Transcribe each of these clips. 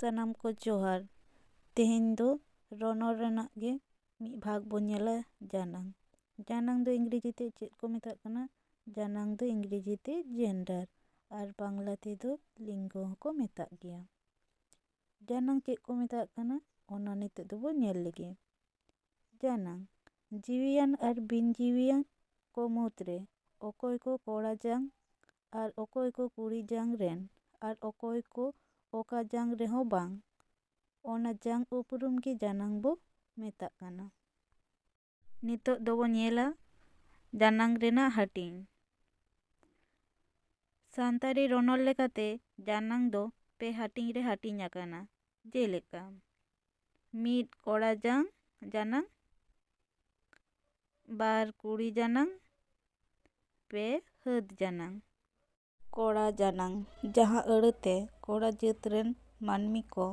ᱥᱟᱱᱟᱢ ᱠᱚ ᱡᱚᱦᱟᱨ। ᱛᱮᱦᱮᱧ ᱫᱚ ᱨᱚᱱᱚᱲ ᱨᱮᱱᱟᱜ ᱜᱮ ᱢᱤᱫ ᱵᱷᱟᱜᱽ ᱵᱚᱱ ᱧᱮᱞᱟ ᱡᱟᱱᱟᱝ। ᱡᱟᱱᱟᱝ ᱫᱚ ᱤᱝᱨᱮᱡᱤ ᱛᱮ ᱪᱮᱫ ᱠᱚ ᱢᱮᱛᱟᱜ ᱠᱟᱱᱟ? ᱡᱟᱱᱟᱝ ᱫᱚ ᱤᱝᱨᱮᱡᱤ ᱛᱮ ᱡᱮᱱᱰᱟᱨ ᱟᱨ ᱵᱟᱝᱞᱟ ᱛᱮᱫᱚ ᱞᱤᱝᱜᱚ ᱦᱚᱸᱠᱚ ᱢᱮᱛᱟᱜ ᱜᱮᱭᱟ। ᱡᱟᱱᱟᱝ ᱪᱮᱫ ᱠᱚ ᱢᱮᱛᱟᱜ ᱠᱟᱱᱟ ᱚᱱᱟ ᱱᱤᱛᱚᱜ ᱫᱚᱵᱚ ᱧᱮᱞ ᱞᱮᱜᱮ। ᱡᱟᱱᱟᱝ ᱡᱤᱣᱤᱭᱟᱱ ᱟᱨ ᱵᱤᱱ ᱡᱤᱣᱤᱭᱟᱱ ᱠᱚ ᱢᱩᱫᱽᱨᱮ ᱚᱠᱚᱭ ᱠᱚ ᱠᱚᱲᱟ ᱡᱟᱝ ᱟᱨ ᱚᱠᱚᱭ ᱠᱚ ᱠᱩᱲᱤ ᱡᱟᱝ ᱨᱮᱱ ᱟᱨ ᱚᱠᱚᱭ ᱠᱚ ᱚᱠᱟ ᱡᱟᱝ ᱨᱮᱦᱚᱸ ᱵᱟᱝ, ᱚᱱᱟ ᱡᱟᱝ ᱩᱯᱨᱩᱢ ᱜᱮ ᱡᱟᱱᱟᱝ ᱵᱚ ᱢᱮᱛᱟᱜ ᱠᱟᱱᱟ। ᱱᱤᱛᱚᱜ ᱫᱚᱵᱚ ᱧᱮᱞᱟ ᱡᱟᱱᱟᱝ ᱨᱮᱱᱟᱜ ᱦᱟᱹᱴᱤᱧ। ᱥᱟᱱᱛᱟᱲᱤ ᱨᱚᱱᱚᱲ ᱞᱮᱠᱟᱛᱮ ᱡᱟᱱᱟᱝ ᱫᱚ ᱯᱮ ᱦᱟᱹᱴᱤᱧ ᱨᱮ ᱦᱟᱹᱴᱤᱧ ᱟᱠᱟᱱᱟ। ᱡᱮᱞᱮᱠᱟ 1 ᱠᱚᱲᱟ ᱡᱟᱱᱟᱝ, 2 ᱠᱩᱲᱤ ᱡᱟᱱᱟᱝ, 3 ᱦᱟᱹᱫ ᱡᱟᱱᱟᱝ। ᱠᱚᱲᱟ ᱡᱟᱱᱟᱝ ᱡᱟᱦᱟᱸ ᱟᱹᱲᱟᱹᱛᱮ ᱠᱚᱲᱟ ᱡᱟᱹᱛ ᱨᱮᱱ ᱢᱟᱹᱱᱢᱤ ᱠᱚ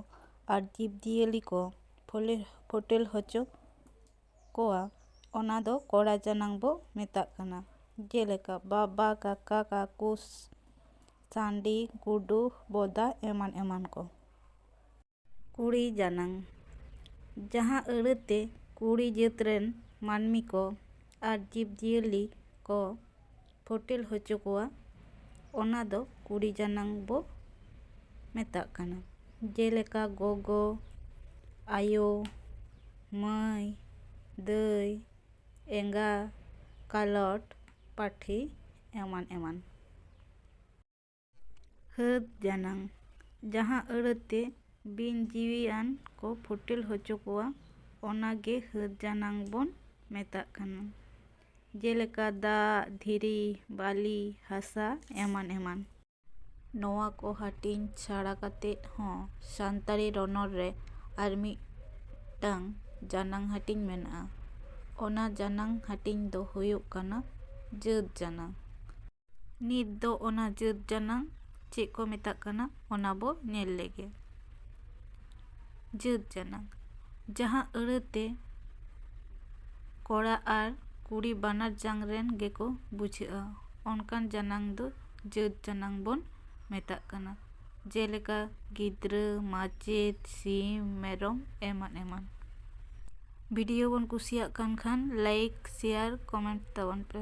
ᱟᱨ ᱡᱤᱵᱽᱼᱡᱤᱭᱟᱹᱞᱤ ᱠᱚ ᱯᱷᱳᱴᱮᱞ ᱦᱚᱪᱚ ᱠᱚᱣᱟ ᱚᱱᱟ ᱫᱚ ᱠᱚᱲᱟ ᱡᱟᱱᱟᱝ ᱵᱚ ᱢᱮᱛᱟᱜ ᱠᱟᱱᱟ। ᱡᱮᱞᱮᱠᱟ ᱵᱟᱵᱟ, ᱠᱟᱠᱟ, ᱠᱟᱠᱩ, ᱥᱟᱺᱰᱤ, ᱜᱩᱰᱩ, ᱵᱚᱫᱟ ᱮᱢᱟᱱ ᱮᱢᱟᱱ ᱠᱚ। ᱠᱩᱲᱤ ᱡᱟᱱᱟᱝ ᱡᱟᱦᱟᱸ ᱟᱹᱲᱟᱹᱛᱮ ᱠᱩᱲᱤ ᱡᱟᱹᱛ ᱨᱮᱱ ᱢᱟᱹᱱᱢᱤ ᱠᱚ ᱟᱨ ᱡᱤᱵᱽᱼᱡᱤᱭᱟᱹᱞᱤ ᱠᱚ ᱯᱷᱳᱴᱮᱞ ᱦᱚᱪᱚ ᱠᱚᱣᱟ ᱚᱱᱟ ᱫᱚ ᱠᱩᱲᱤ ᱡᱟᱱᱟᱝ ᱵᱚ ᱢᱮᱛᱟᱜ ᱠᱟᱱᱟ। ᱡᱮᱞᱮᱠᱟ ᱜᱚᱜᱚ, ᱟᱭᱳ, ᱢᱟᱹᱭ, ᱫᱟᱹᱭ, ᱮᱸᱜᱟ, ᱠᱟᱞᱚᱴ, ᱯᱟᱹᱴᱷᱤ ᱮᱢᱟᱱ ᱮᱢᱟᱱ। ᱦᱟᱹᱫ ᱡᱟᱱᱟᱝ ᱡᱟᱦᱟᱸ ᱟᱹᱲᱟᱹᱛᱮ ᱵᱤᱱ ᱡᱤᱣᱤᱭᱟᱱ ᱠᱚ ᱯᱷᱳᱴᱮᱞ ᱦᱚᱪᱚ ᱠᱚᱣᱟ ᱚᱱᱟ ᱜᱮ ᱦᱟᱹᱫ ᱡᱟᱱᱟᱝ ᱵᱚᱱ ᱢᱮᱛᱟᱜ ᱠᱟᱱᱟ। ᱡᱮᱞᱮᱠᱟ ᱫᱟᱜ, ᱫᱷᱤᱨᱤ, ᱵᱟᱹᱞᱤ, ᱦᱟᱥᱟ ᱮᱢᱟᱱ ᱮᱢᱟᱱ। ᱱᱚᱣᱟ ᱠᱚ ᱦᱟᱹᱴᱤᱧ ᱪᱷᱟᱲᱟ ᱠᱟᱛᱮᱫ ᱦᱚᱸ ᱥᱟᱱᱛᱟᱲᱤ ᱨᱚᱱᱚᱲ ᱨᱮ ᱟᱨ ᱢᱤᱫᱴᱟᱝ ᱡᱟᱱᱟᱝ ᱦᱟᱹᱴᱤᱧ ᱢᱮᱱᱟᱜᱼᱟ। ᱚᱱᱟ ᱡᱟᱱᱟᱝ ᱦᱟᱹᱴᱤᱧ ᱫᱚ ᱦᱩᱭᱩᱜ ᱠᱟᱱᱟ ᱡᱟᱹᱛ ᱡᱟᱱᱟᱝ। ᱱᱤᱛ ᱫᱚ ᱚᱱᱟ ᱡᱟᱹᱛ ᱡᱟᱱᱟᱝ ᱪᱮᱫ ᱠᱚ ᱢᱮᱛᱟᱜ ᱠᱟᱱᱟ ᱚᱱᱟ ᱵᱚ ᱧᱮᱞ ᱞᱮᱜᱮ। ᱡᱟᱹᱛ ᱡᱟᱱᱟᱝ ᱡᱟᱦᱟᱸ ᱟᱹᱲᱟᱹᱛᱮ ᱠᱚᱲᱟ ᱟᱨ ᱠᱩᱲᱤ ᱵᱟᱱᱟᱨ ᱡᱟᱝ ᱨᱮᱱ ᱜᱮᱠᱚ ᱵᱩᱡᱷᱟᱹᱜᱼᱟ ᱚᱱᱠᱟᱱ ᱡᱟᱱᱟᱝ ᱫᱚ ᱡᱟᱹᱛ ᱡᱟᱱᱟᱝ ᱵᱚᱱ ᱢᱮᱛᱟᱜ ᱠᱟᱱᱟ। ᱡᱮᱞᱮᱠᱟ ᱜᱤᱫᱽᱨᱟᱹ, ᱢᱟᱪᱮᱫ, ᱥᱤᱢ, ᱢᱮᱨᱚᱢ ᱮᱢᱟᱱ ᱮᱢᱟᱱ। ᱵᱷᱤᱰᱤᱭᱳ ᱵᱚᱱ ᱠᱩᱥᱤᱭᱟᱜ ᱠᱟᱱ ᱠᱷᱟᱱ ᱞᱟᱭᱤᱠ, ᱥᱮᱭᱟᱨ, ᱠᱚᱢᱮᱱᱴ ᱛᱟᱵᱚᱱ ᱯᱮ।